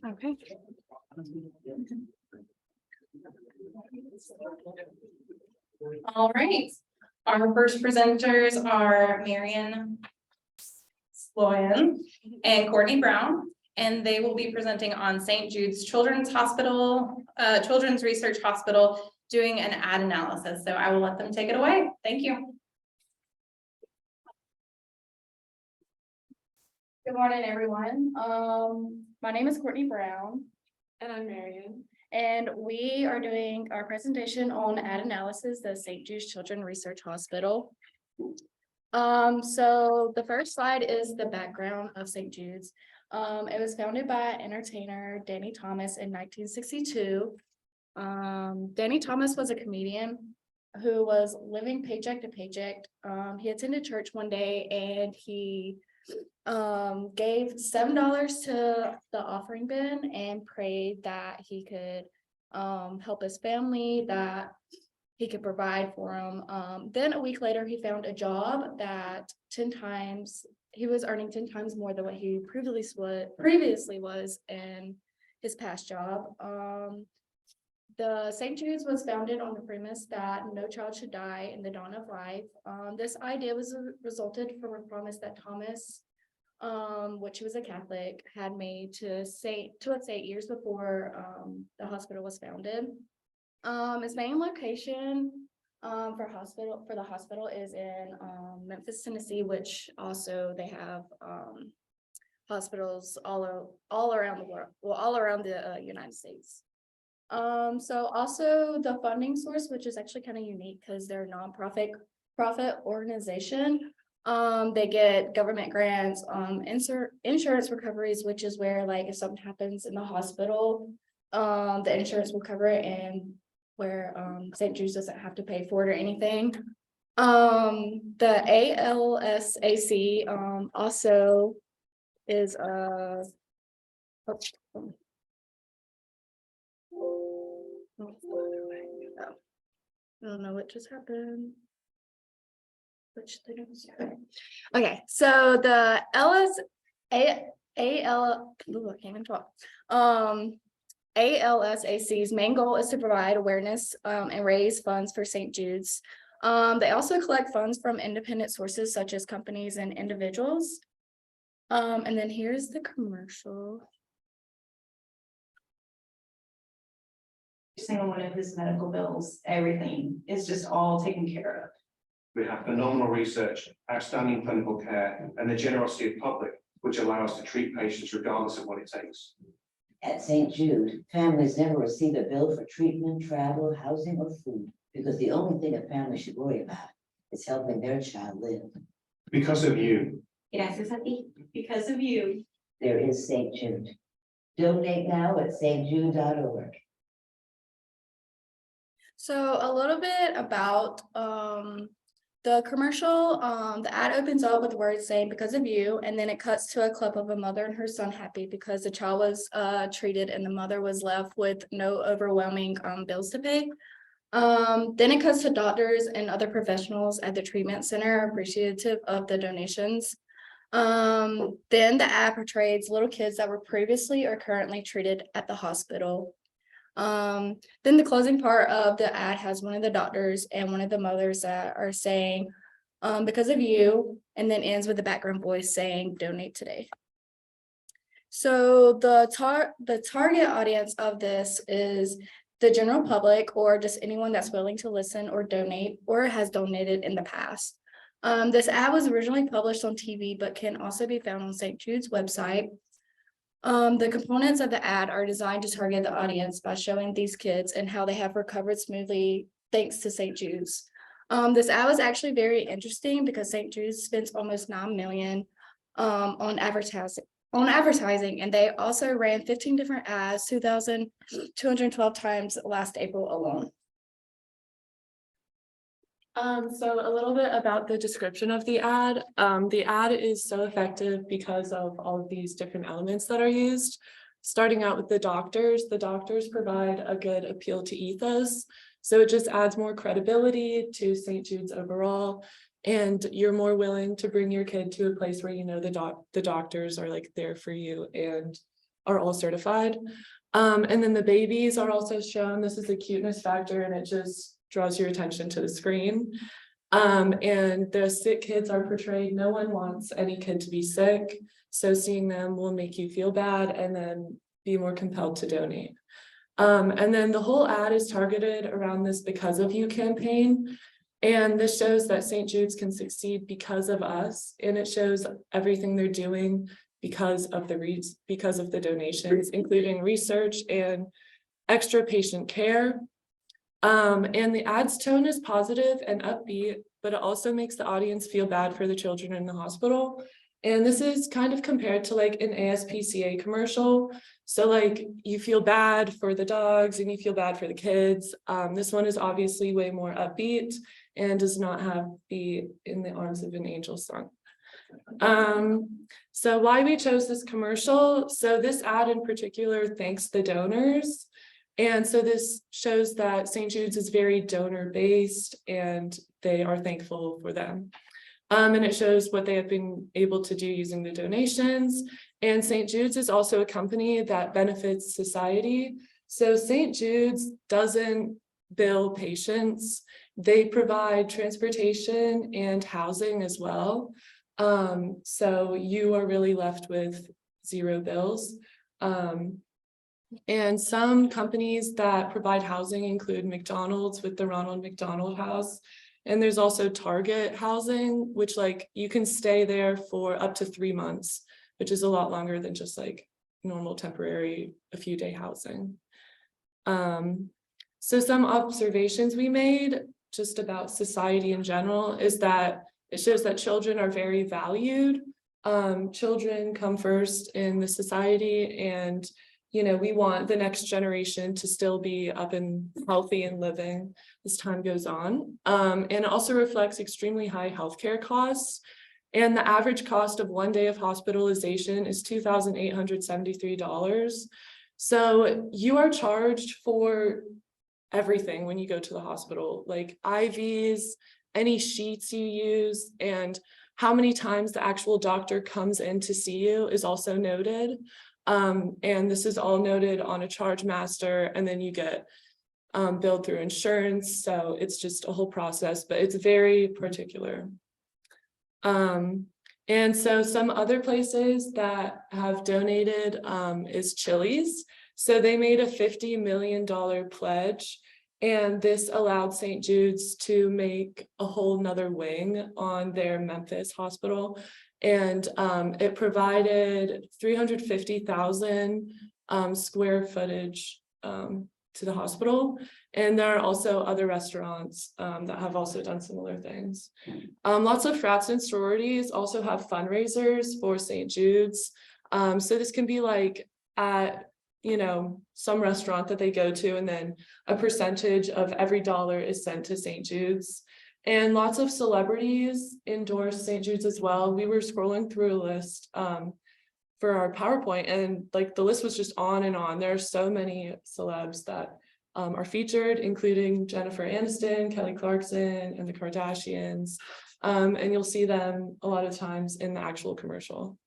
Okay. All right. Our first presenters are Marion Sloyan and Courtney Brown, and they will be presenting on St. Jude's Children's Hospital, Children's Research Hospital, doing an ad analysis. So I will let them take it away. Thank you. Good morning, everyone. My name is Courtney Brown. And I'm Marion. And we are doing our presentation on ad analysis, the St. Jude's Children's Research Hospital. So the first slide is the background of St. Jude's. It was founded by entertainer Danny Thomas in 1962. Danny Thomas was a comedian who was living paycheck to paycheck. He attended church one day and he gave $7 to the offering bin and prayed that he could help his family, that he could provide for him. Then a week later, he found a job that he was earning 10 times more than what he previously was in his past job. The St. Jude's was founded on the premise that no child should die in the dawn of life. This idea was resulted from a promise that Thomas, which he was a Catholic, had made to Saint 8 years before the hospital was founded. Its main location for the hospital is in Memphis, Tennessee, which also they have hospitals all around the world, well, all around the United States. So also the funding source, which is actually kind of unique because they're a nonprofit organization. They get government grants, insurance recoveries, which is where, like, if something happens in the hospital, the insurance will cover it, and where St. Jude's doesn't have to pay for it or anything. The ALSAC also is I don't know what just happened. Okay, so the ALSAC's main goal is to provide awareness and raise funds for St. Jude's. They also collect funds from independent sources such as companies and individuals. And then here's the commercial. Single one of his medical bills, everything is just all taken care of. We have phenomenal research, outstanding clinical care, and the generosity of public, which allow us to treat patients regardless of what it takes. At St. Jude, families never receive a bill for treatment, travel, housing, or food, because the only thing a family should worry about is helping their child live. Because of you. Gracias a ti. Because of you. There is St. Jude. Donate now at stjude.org. So a little bit about the commercial. The ad opens up with the words saying "because of you," and then it cuts to a clip of a mother and her son happy because the child was treated and the mother was left with no overwhelming bills to pay. Then it cuts to doctors and other professionals at the treatment center appreciative of the donations. Then the ad portrays little kids that were previously or currently treated at the hospital. Then the closing part of the ad has one of the doctors and one of the mothers that are saying, "because of you," and then ends with the background voice saying, "donate today." So the target audience of this is the general public, or just anyone that's willing to listen or donate or has donated in the past. This ad was originally published on TV, but can also be found on St. Jude's website. The components of the ad are designed to target the audience by showing these kids and how they have recovered smoothly thanks to St. Jude's. This ad was actually very interesting because St. Jude's spends almost $9 million on advertising, and they also ran 15 different ads, 2,212 times last April alone. So a little bit about the description of the ad. The ad is so effective because of all of these different elements that are used. Starting out with the doctors provide a good appeal to ethos. So it just adds more credibility to St. Jude's overall. And you're more willing to bring your kid to a place where you know the doctors are like there for you and are all certified. And then the babies are also shown. This is the cuteness factor, and it just draws your attention to the screen. And the sick kids are portrayed. No one wants any kid to be sick, so seeing them will make you feel bad and then be more compelled to donate. And then the whole ad is targeted around this Because of You campaign. And this shows that St. Jude's can succeed because of us, and it shows everything they're doing because of the donations, including research and extra patient care. And the ad's tone is positive and upbeat, but it also makes the audience feel bad for the children in the hospital. And this is kind of compared to like an ASPCA commercial. So like you feel bad for the dogs and you feel bad for the kids. This one is obviously way more upbeat and does not have the In the Arms of an Angel song. So why we chose this commercial. So this ad in particular thanks the donors. And so this shows that St. Jude's is very donor based and they are thankful for them. And it shows what they have been able to do using the donations. And St. Jude's is also a company that benefits society. So St. Jude's doesn't bill patients. They provide transportation and housing as well. So you are really left with zero bills. And some companies that provide housing include McDonald's with the Ronald McDonald House. And there's also Target housing, which like you can stay there for up to 3 months, which is a lot longer than just like normal temporary, a few day housing. So some observations we made just about society in general is that it shows that children are very valued. Children come first in the society, and we want the next generation to still be up and healthy and living as time goes on. And it also reflects extremely high healthcare costs. And the average cost of 1 day of hospitalization is $2,873. So you are charged for everything when you go to the hospital, like IVs, any sheets you use, and how many times the actual doctor comes in to see you is also noted. And this is all noted on a charge master, and then you get billed through insurance. So it's just a whole process, but it's very particular. And so some other places that have donated is Chili's. So they made a $50 million pledge, and this allowed St. Jude's to make a whole nother wing on their Memphis hospital. And it provided 350,000 square footage to the hospital. And there are also other restaurants that have also done similar things. Lots of frats and sororities also have fundraisers for St. Jude's. So this can be like at some restaurant that they go to, and then a percentage of every dollar is sent to St. Jude's. And lots of celebrities endorse St. Jude's as well. We were scrolling through a list for our PowerPoint, and like the list was just on and on. There are so many celebs that are featured, including Jennifer Aniston, Kelly Clarkson, and the Kardashians. And you'll see them a lot of times in the actual commercial.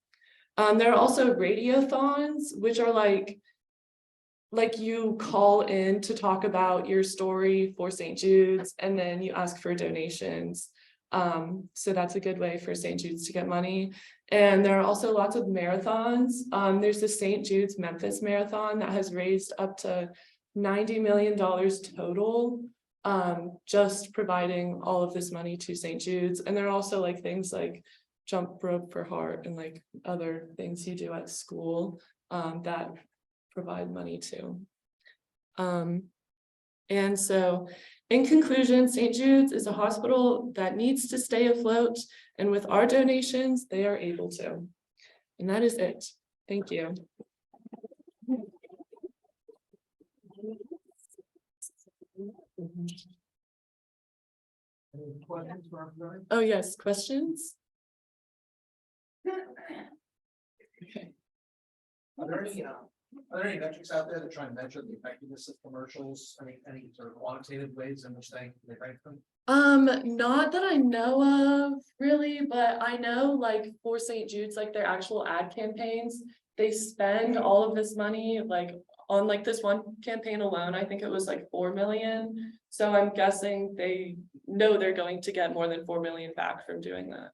There are also radiothons, which are like you call in to talk about your story for St. Jude's, and then you ask for donations. So that's a good way for St. Jude's to get money. And there are also lots of marathons. There's the St. Jude's Memphis Marathon that has raised up to $90 million total, just providing all of this money to St. Jude's. And there are also like things like Jump Rope for Heart and like other things you do at school that provide money too. And so in conclusion, St. Jude's is a hospital that needs to stay afloat, and with our donations, they are able to. And that is it. Thank you. Any questions for our presenter? Oh, yes, questions? Okay. Are there any metrics out there that try and measure the effectiveness of commercials? I mean, any sort of quantitative ways in which they rank them? Not that I know of really, but I know like for St. Jude's, like their actual ad campaigns, they spend all of this money like on like this one campaign alone. I think it was like 4 million. So I'm guessing they know they're going to get more than 4 million back from doing that.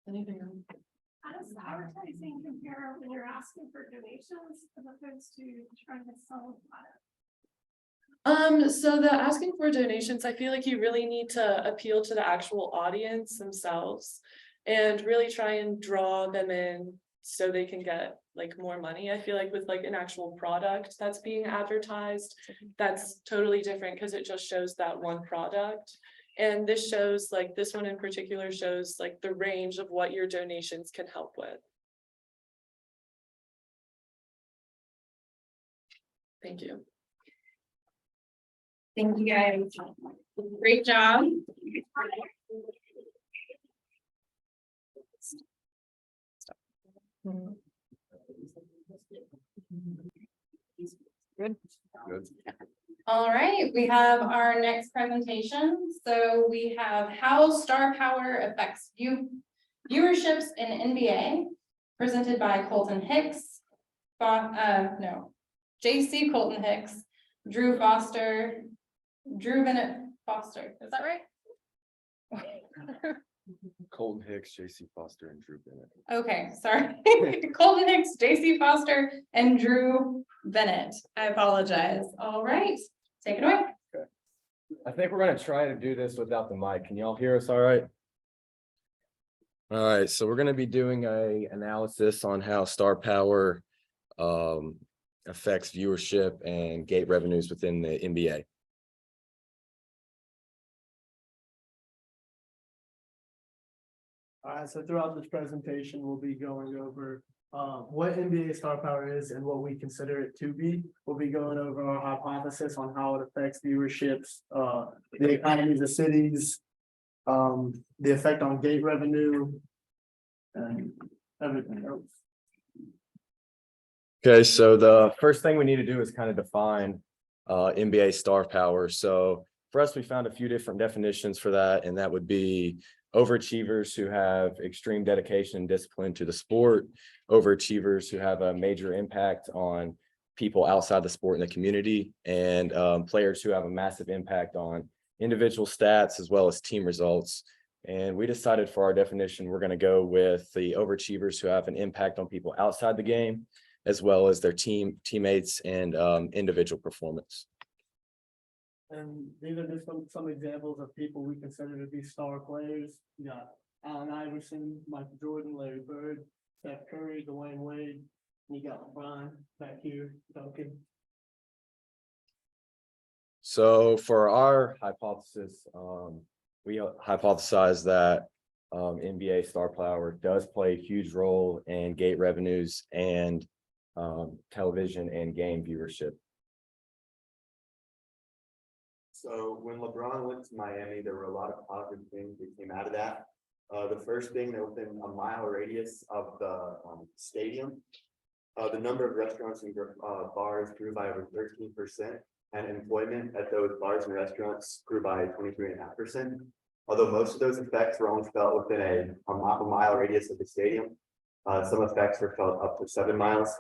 Anything else? How does advertising compare when you're asking for donations as opposed to trying to sell a product? So the asking for donations, I feel like you really need to appeal to the actual audience themselves and really try and draw them in so they can get like more money. I feel like with like an actual product that's being advertised, that's totally different because it just shows that one product. And this shows like this one in particular shows like the range of what your donations can help with. Thank you. Thank you guys. Great job. Good. All right, we have our next presentation. So we have how star power affects viewerships in NBA, presented by Colton Hicks. JC Colton Hicks, Drew Bennett Foster. Is that right? Colton Hicks, JC Foster, and Drew Bennett. Okay, sorry. Colton Hicks, JC Foster, and Drew Bennett. I apologize. All right, take it away. I think we're gonna try to do this without the mic. Can y'all hear us all right? All right, so we're gonna be doing a analysis on how star power affects viewership and gate revenues within the NBA. All right, so throughout this presentation, we'll be going over what NBA star power is and what we consider it to be. We'll be going over our hypothesis on how it affects viewerships, the economies of cities, the effect on gate revenue, and everything else. Okay, so the first thing we need to do is kind of define NBA star power. So for us, we found a few different definitions for that, and that would be overachievers who have extreme dedication and discipline to the sport, overachievers who have a major impact on people outside the sport in the community, and players who have a massive impact on individual stats as well as team results. And we decided for our definition, we're going to go with the overachievers who have an impact on people outside the game, as well as their teammates and individual performance. And these are just some examples of people we consider to be star players. You got Allen Iverson, Michael Jordan, Larry Bird, Steph Curry, Dwayne Wade, and you got LeBron back here, Duncan. So for our hypothesis, we hypothesize that NBA star power does play a huge role in gate revenues and television and game viewership. So when LeBron went to Miami, there were a lot of positive things that came out of that. The first thing, that within a mile radius of the stadium, the number of restaurants and bars grew by over 13%, and employment at those bars and restaurants grew by 23.5%. Although most of those effects were only felt within a mile radius of the stadium, some effects were felt up to 7 miles.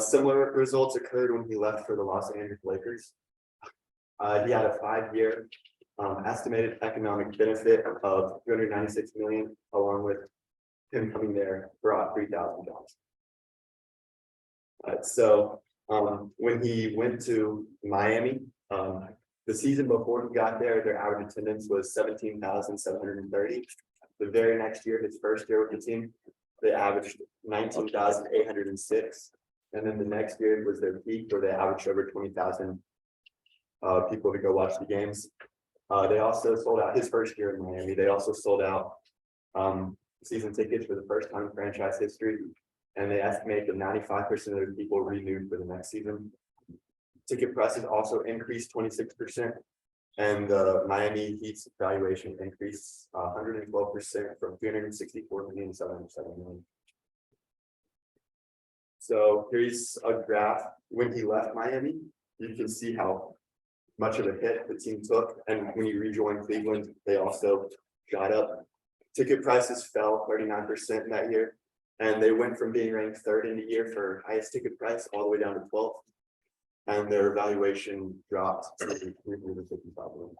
Similar results occurred when he left for the Los Angeles Lakers. He had a 5-year estimated economic benefit of $296 million, along with him coming there brought 3,000 jobs. So when he went to Miami, the season before he got there, their average attendance was 17,730. The very next year, his first year with the team, they averaged 19,806. And then the next year was their peak, where they averaged over 20,000 people to go watch the games. They also sold out his first year in Miami. They also sold out season tickets for the first time in franchise history. And they estimate that 95% of their people renewed for the next season. Ticket prices also increased 26%. And the Miami Heat's valuation increased 112% from 364 million to 707 million. So here's a graph when he left Miami. you can see how much of a hit the team took. And when you rejoin Cleveland, they also shot up. Ticket prices fell 39% in that year. And they went from being ranked third in the year for highest ticket price all the way down to 12th. And their valuation dropped to 355 million.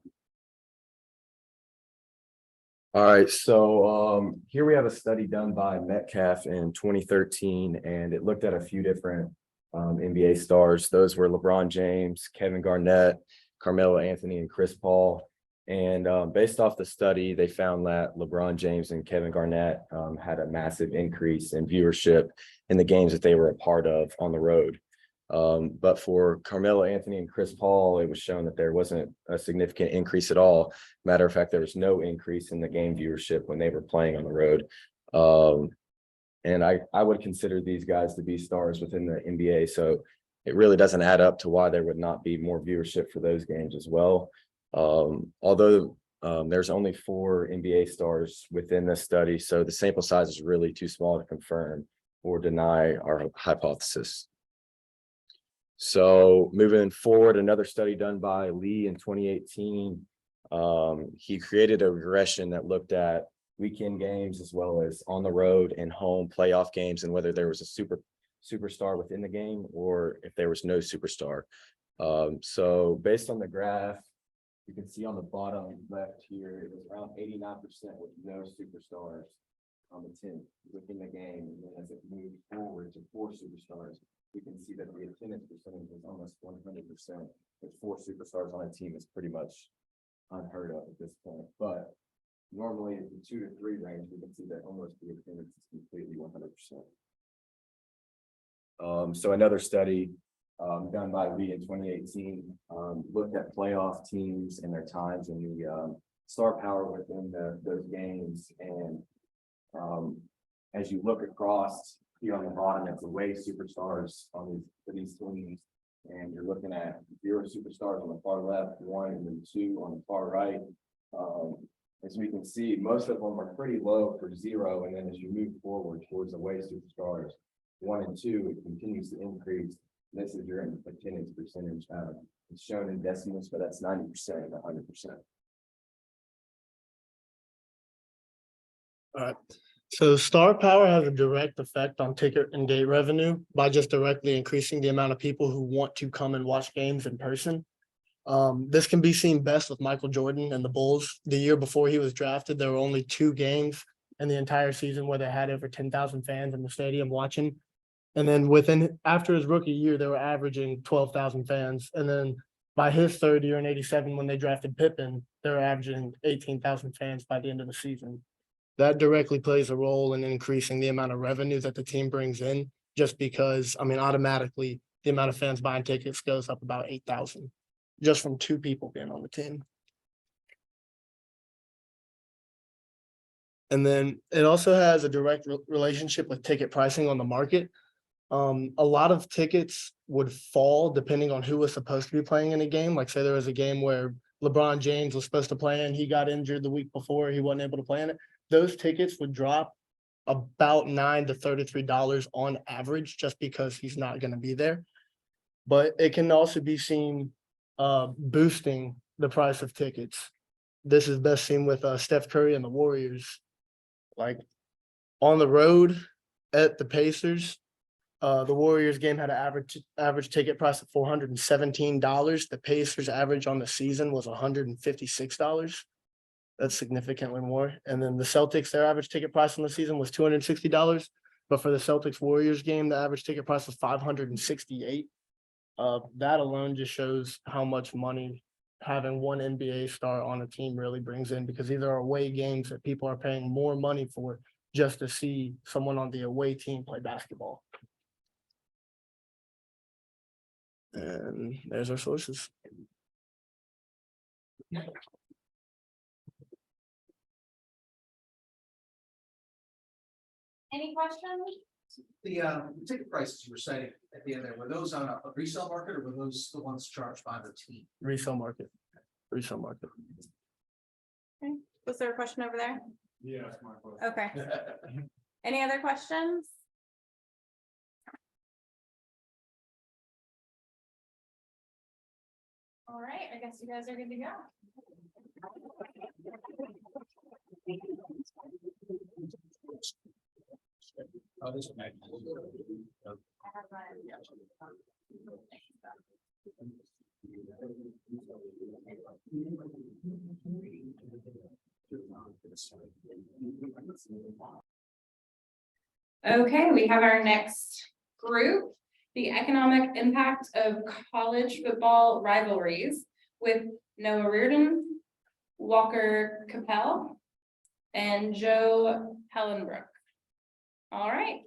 All right, so here we have a study done by Metcalf in 2013, and it looked at a few different NBA stars. Those were LeBron James, Kevin Garnett, Carmelo Anthony, and Chris Paul. And based off the study, they found that LeBron James and Kevin Garnett had a massive increase in viewership in the games that they were a part of on the road. But for Carmelo Anthony and Chris Paul, it was shown that there wasn't a significant increase at all. Matter of fact, there was no increase in the game viewership when they were playing on the road. And I would consider these guys to be stars within the NBA. So it really doesn't add up to why there would not be more viewership for those games as well. Although there's only 4 NBA stars within this study, so the sample size is really too small to confirm or deny our hypothesis. So moving forward, another study done by Lee in 2018, he created a regression that looked at weekend games as well as on the road and home playoff games, and whether there was a superstar within the game or if there was no superstar. So based on the graph, you can see on the bottom left here, it was around 89% with no superstars on the team within the game. And then as it moved forward to 4 superstars, we can see that the attendance percentage was almost 100%. With 4 superstars on a team is pretty much unheard of at this point. But normally in the 2 to 3 range, we can see that almost the attendance is completely 100%. So another study done by Lee in 2018 looked at playoff teams and their times and the star power within those games. And as you look across here on the bottom, it's away superstars on these teams, and you're looking at 0 superstars on the far left, 1 and then 2 on the far right. As we can see, most of them are pretty low for 0, and then as you move forward towards away superstars 1 and 2, it continues to increase. This is your attendance percentage. It's shown in decimals, but that's 90% and 100%. All right. So star power has a direct effect on ticket and gate revenue by just directly increasing the amount of people who want to come and watch games in person. This can be seen best with Michael Jordan and the Bulls. The year before he was drafted, there were only 2 games in the entire season where they had over 10,000 fans in the stadium watching. And then after his rookie year, they were averaging 12,000 fans. And then by his 3rd year in '87, when they drafted Pippen, they were averaging 18,000 fans by the end of the season. That directly plays a role in increasing the amount of revenue that the team brings in, just because, I mean, automatically the amount of fans buying tickets goes up about 8,000 just from 2 people being on the team. And then it also has a direct relationship with ticket pricing on the market. A lot of tickets would fall depending on who was supposed to be playing in a game. Like say there was a game where LeBron James was supposed to play and he got injured the week before, he wasn't able to play in it. Those tickets would drop about $9 to $33 on average just because he's not going to be there. But it can also be seen boosting the price of tickets. This is best seen with Steph Curry and the Warriors. Like on the road at the Pacers, the Warriors game had an average ticket price of $417. The Pacers average on the season was $156. That's significantly more. And then the Celtics, their average ticket price on the season was $260. But for the Celtics Warriors game, the average ticket price was $568. That alone just shows how much money having one NBA star on a team really brings in, because these are away games that people are paying more money for just to see someone on the away team play basketball. And there's our sources. Any questions? The ticket prices you were citing at the end there, were those on a resale market or were those the ones charged by the team? Resale market. Resale market. Okay. Was there a question over there? Yeah, that's my question. Okay. Any other questions? All right, I guess you guys are good to go. Oh, this one. Okay, we have our next group, the economic impact of college football rivalries with Noah Reardon, Walker Capel, and Joe Hellenbrook. All right.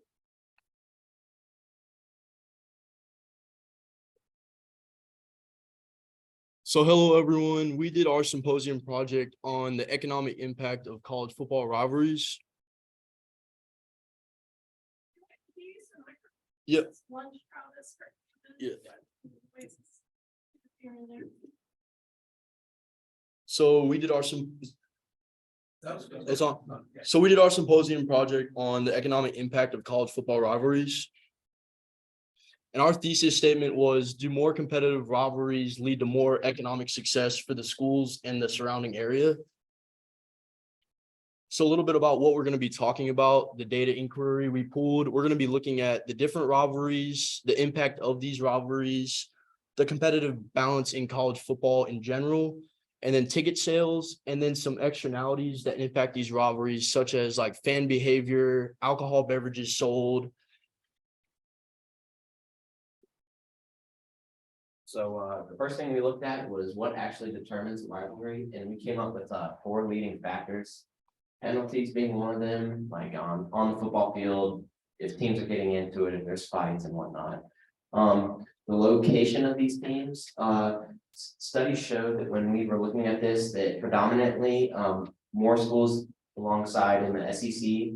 So hello, everyone. We did our symposium project on the economic impact of college football rivalries. Yep. Yeah. So we did our it's on. So we did our symposium project on the economic impact of college football rivalries. And our thesis statement was, do more competitive rivalries lead to more economic success for the schools and the surrounding area? So a little bit about what we're going to be talking about, the data inquiry we pulled. We're going to be looking at the different rivalries, the impact of these rivalries, the competitive balance in college football in general, and then ticket sales, and then some externalities that impact these rivalries, such as like fan behavior, alcohol beverages sold. So the first thing we looked at was what actually determines rivalry, and we came up with 4 leading factors. Penalties being one of them, like on the football field, if teams are getting into it, if there's fights and whatnot. The location of these teams, studies show that when we were looking at this, that predominantly more schools alongside in the SEC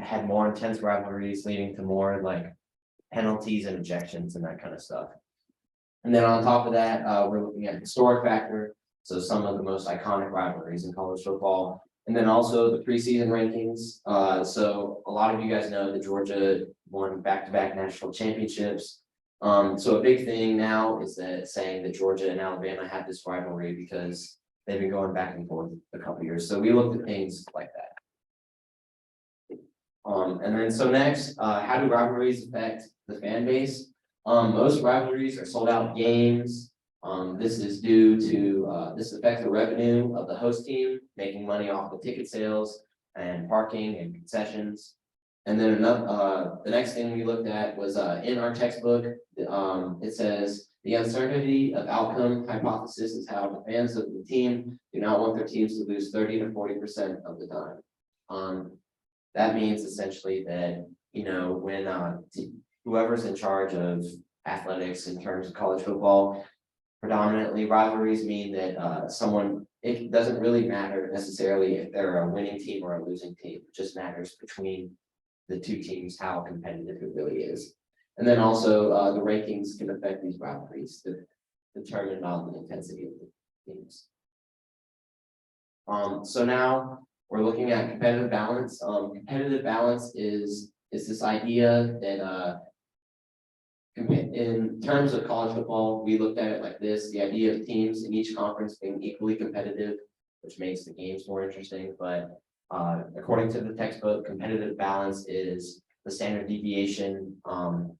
had more intense rivalries, leading to more like penalties and ejections and that kind of stuff. And then on top of that, we're looking at historic factor. So some of the most iconic rivalries in college football. And then also the preseason rankings. So a lot of you guys know that Georgia won back-to-back national championships. So a big thing now is that saying that Georgia and Alabama have this rivalry because they've been going back and forth a couple of years. So we looked at things like that. And then so next, how do rivalries affect the fan base? Most rivalries are sold out games. This is due to, this affects the revenue of the host team, making money off the ticket sales and parking and concessions. And then the next thing we looked at was in our textbook, it says the uncertainty of outcome hypothesis is how the fans of the team do not want their teams to lose 30 to 40% of the time. That means essentially that, you know, when whoever's in charge of athletics in terms of college football, predominantly rivalries mean that it doesn't really matter necessarily if they're a winning team or a losing team. It just matters between the two teams how competitive it really is. And then also the rankings can affect these rivalries to determine the intensity of the teams. So now we're looking at competitive balance. Competitive balance is this idea that in terms of college football, we looked at it like this: the idea of teams in each conference being equally competitive, which makes the games more interesting. But according to the textbook, competitive balance is the standard deviation from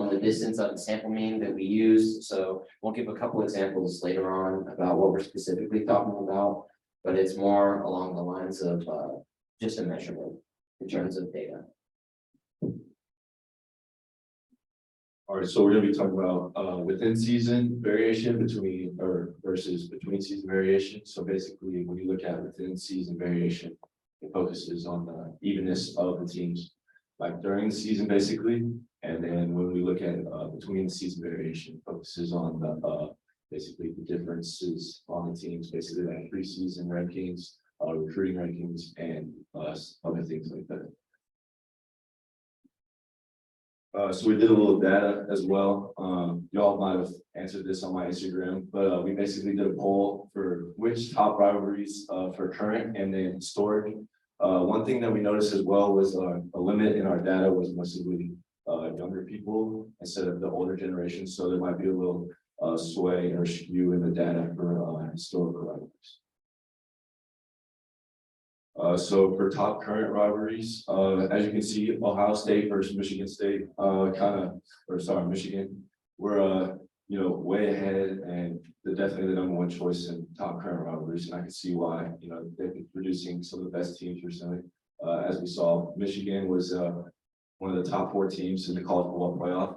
the distance of the sample mean that we use. So we'll give a couple examples later on about what we're specifically talking about, but it's more along the lines of just a measurement in terms of data. All right, so we're gonna be talking about within season variation versus between season variation. So basically, when you look at within season variation, it focuses on the evenness of the teams, like during the season, basically. And then when we look at between the season variation, focuses on the basically the differences on the teams, basically like preseason rankings, recruiting rankings, and other things like that. So we did a little data as well. Y'all might have answered this on my Instagram, but we basically did a poll for which top rivalries for current and then historic. One thing that we noticed as well was a limit in our data was mostly younger people instead of the older generation, so there might be a little sway or skew in the data for historical rivalries. So for top current rivalries, as you can see, Ohio State versus Michigan State, Michigan, we're way ahead and they're definitely the #1 choice in top current rivalries, and I can see why. They've been producing some of the best teams recently. As we saw, Michigan was one of the top 4 teams in the college football playoff,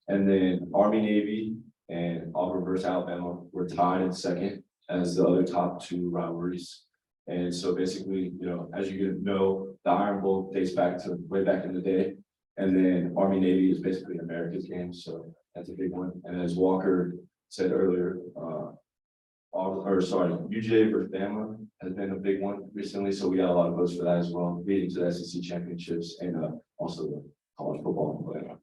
and then Army Navy and Auburn versus Alabama were tied in second as the other top 2 rivalries. And so basically, as you know, the Iron Bowl dates back to way back in the day. And then Army Navy is basically America's game. So that's a big one. And as Walker said earlier, UJ versus Bama has been a big one recently. So we got a lot of votes for that as well, leading to the SEC championships and also the college football playoff.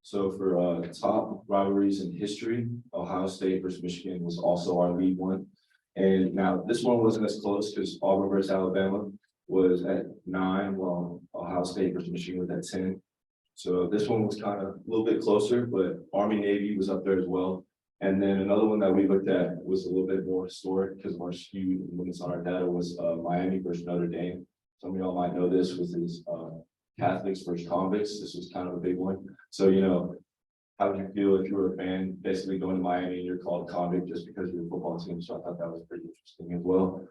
So for top rivalries in history, Ohio State versus Michigan was also our lead one. And now this one wasn't as close because Auburn versus Alabama was at 9, while Ohio State versus Michigan was at 10. So this one was kind of a little bit closer, but Army Navy was up there as well. And then another one that we looked at was a little bit more historic because of our skewed limits on our data was Miami versus Notre Dame. Some of y'all might know this was his Catholics versus convicts. This was kind of a big one. So, how would you feel if you were a fan basically going to Miami and you're called convict just because of your football team? So I thought that was pretty interesting as well.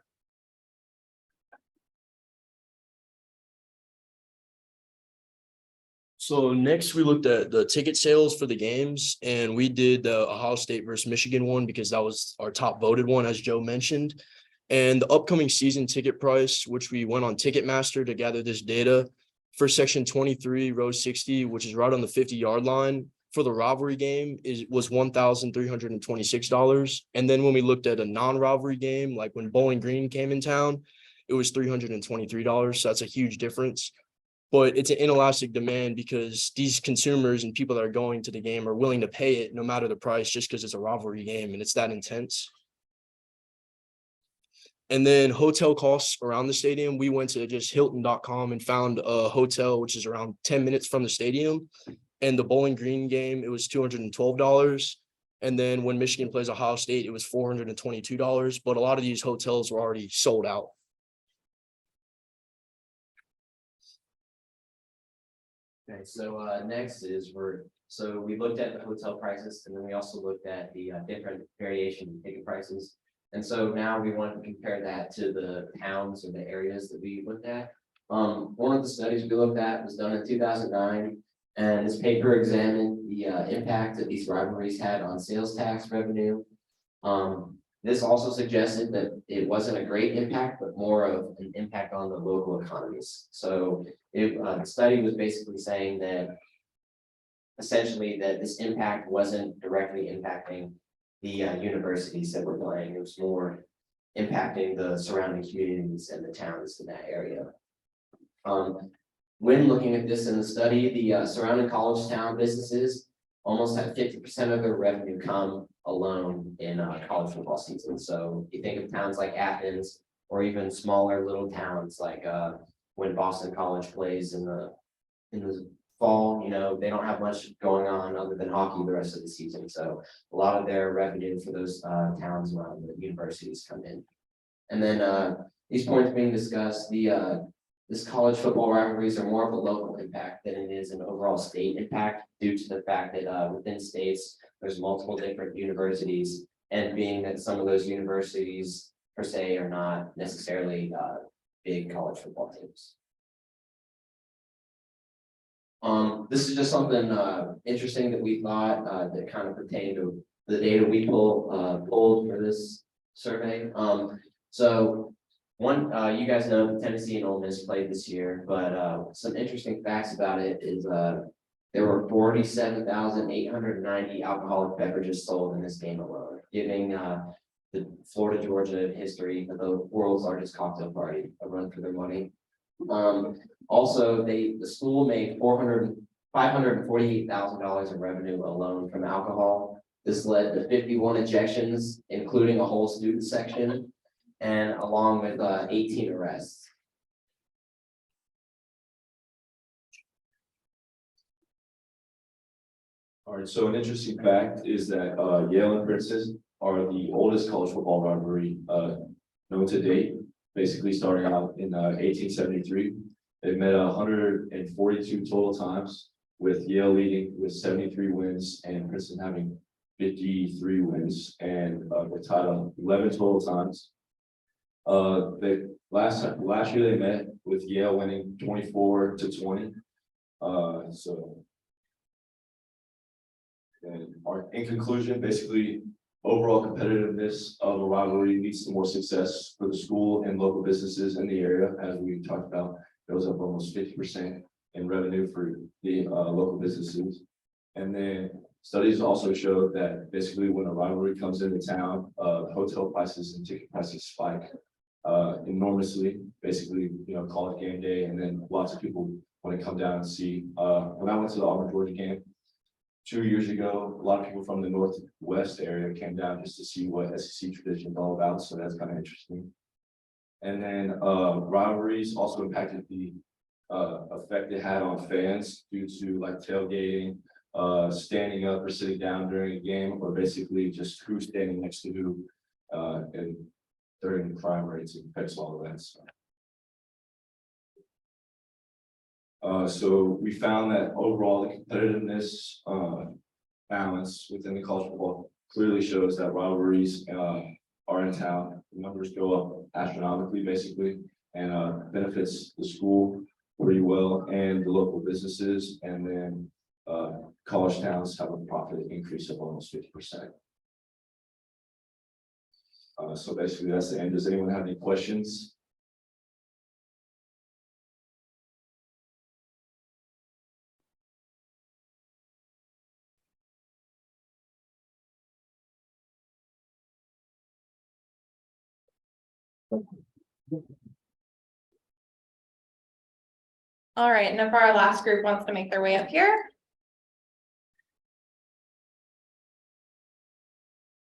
So next we looked at the ticket sales for the games, and we did the Ohio State versus Michigan one because that was our top voted one, as Joe mentioned. And the upcoming season ticket price, which we went on Ticketmaster to gather this data, for section 23, row 60, which is right on the 50-yard line for the rivalry game, was $1,326. And then when we looked at a non-rivalry game, like when Bowling Green came in town, it was $323. So that's a huge difference. But it's an inelastic demand because these consumers and people that are going to the game are willing to pay it no matter the price, just because it's a rivalry game and it's that intense. And then hotel costs around the stadium, we went to just Hilton.com and found a hotel, which is around 10 minutes from the stadium. And the Bowling Green game, it was $212. And then when Michigan plays Ohio State, it was $422. But a lot of these hotels were already sold out. Okay, so next is we looked at the hotel prices, and then we also looked at the different variation in ticket prices. And so now we want to compare that to the towns or the areas that we looked at. One of the studies we looked at was done in 2009, and this paper examined the impact that these rivalries had on sales tax revenue. This also suggested that it wasn't a great impact, but more of an impact on the local economies. So the study was basically saying that essentially that this impact wasn't directly impacting the universities that were playing. It was more impacting the surrounding communities and the towns in that area. When looking at this in the study, the surrounding college town businesses almost had 50% of their revenue come alone in college football season. So you think of towns like Athens, or even smaller little towns like when Boston College plays in the fall, they don't have much going on other than hockey the rest of the season. So a lot of their revenue for those towns around the universities come in. And then these points being discussed, this college football rivalries are more of a local impact than it is an overall state impact, due to the fact that within states, there's multiple different universities, and being that some of those universities per se are not necessarily big college football teams. This is just something interesting that we thought that kind of pertained to the data we pulled for this survey. So one, you guys know Tennessee and Ole Miss played this year, but some interesting facts about it is there were 47,890 alcoholic beverages sold in this game alone, giving the Florida Georgia history of the world's largest cocktail party a run for their money. Also, the school made $548,000 in revenue alone from alcohol. This led to 51 ejections, including a whole student section, and along with 18 arrests. All right, so an interesting fact is that Yale and Princeton are the oldest college football rivalry known to date. Basically starting out in 1873. They've met 142 total times, with Yale leading with 73 wins and Princeton having 53 wins, and they're tied on 11 total times. They last year they met with Yale winning 24-20. So. And in conclusion, basically, overall competitiveness of a rivalry leads to more success for the school and local businesses in the area. As we talked about, it was up almost 50% in revenue for the local businesses. And then studies also showed that basically when a rivalry comes into town, hotel prices and ticket prices spike enormously. Basically, college game day, and then lots of people want to come down and see. When I went to the Auburn, Georgia game 2 years ago, a lot of people from the Northwest area came down just to see what SEC tradition is all about. So that's kind of interesting. And then rivalries also impacted the effect it had on fans due to like tailgating, standing up or sitting down during a game, or basically just who's standing next to who and during the crime rates and affects all of that. So we found that overall the competitiveness balance within the college football clearly shows that rivalries are in town. The numbers go up astronomically, basically, and benefits the school pretty well and the local businesses. And then college towns have a profit increase of almost 50%. So basically, that's the end. Does anyone have any questions? All right, and if our last group wants to make their way up here,